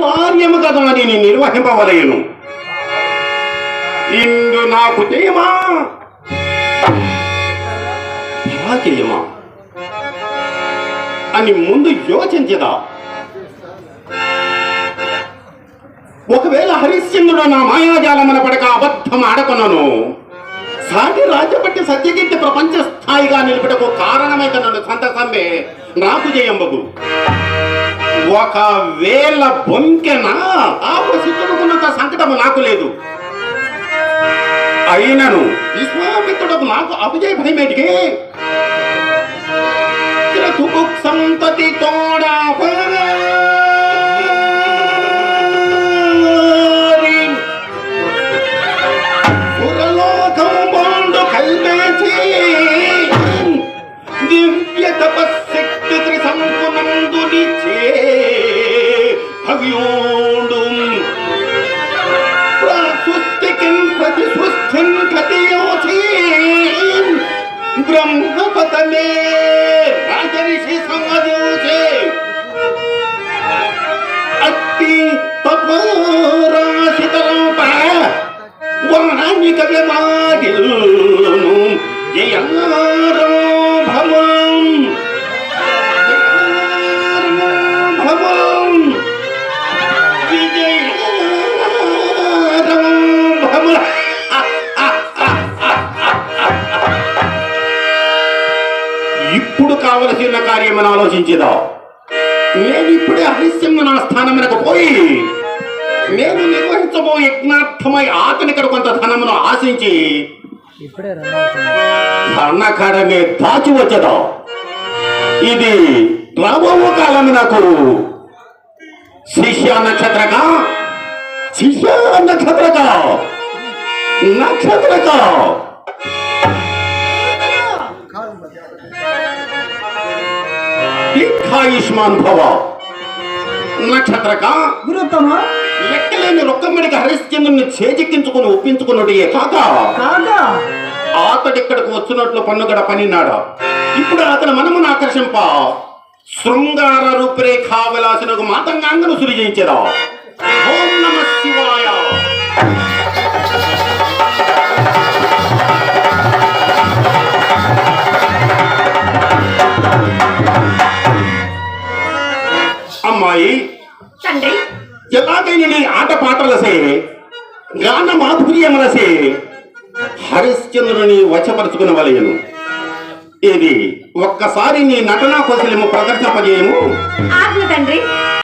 కార్యము కదా నేను నిర్వహింపవలేను. ఇందు నాకు చేయమా చేయమా అని ముందు యోచించదా. ఒకవేళ హరిశ్చంద్రుడు నా మాయాజాలమున పడక అబద్ధం ఆడకున్నాను, సాటి రాజ్యపట్టి సత్యకీర్తి ప్రపంచ స్థాయిగా నిలుపుటకు కారణమైతే నన్ను సంతసంబే నాకు జయంబగు. ఒకవేళ బొంకెన ఆపు సిద్ధుకున్నంత సంకటము నాకు లేదు. అయినను విశ్వామిత్రుడు నాకు అభిజయ భయమేటికి సంతతి తోడా పురలోకం బాండు కల్పేసి దివ్య తపశక్తి త్రిసంకునందు నిచ్చే భవ్యోడు ప్రసృష్టికిన్ ప్రతి సృష్టిన్ కతియోచి బ్రహ్మపదమే రాజరిషి సంగదూచే అట్టి తపోరాశితరంప వాణి కవ్యమాగిల్ను జయారంభమం జయారంభమం విజయారంభమం. ఇప్పుడు కావలసిన కార్యమని ఆలోచించేదా. నేను ఇప్పుడే హరిశ్చంద్ర నా స్థానమునకు పోయి నేను నిర్వహించబో యజ్ఞార్థమై అతనిక్కడ కొంత ధనమును ఆశించి ధనకడమే దాచి వచ్చదా. ఇది రాబో కాలమునకు శిష్య నక్షత్రక దీర్ఘాయుష్మాన్ భవ. నక్షత్రక గురుత్తమ లెక్కలేని రొక్కమ్మడికి హరిశ్చంద్రుని చేజిక్కించుకుని ఒప్పించుకున్నట్టే కాక అతడిక్కడికి వచ్చినట్లు పన్నుగడ పనినాడా. ఇప్పుడు అతను మనమును ఆకర్షింప శృంగార రూపురేఖా విలాసునకు మాతంగాంగను సృజించరా. ఓం నమ శివాయ. అమ్మాయి తండ్రి, ఎలాగైనా నీ ఆట పాటలసే గాన మాధుర్యములసే హరిశ్చంద్రుని వశపరుచుకున్న వలయను. ఇది ఒక్కసారి నీ నటనా కౌశల్యము ప్రదర్శింపజేయము. ఆజ్ఞ తండ్రి.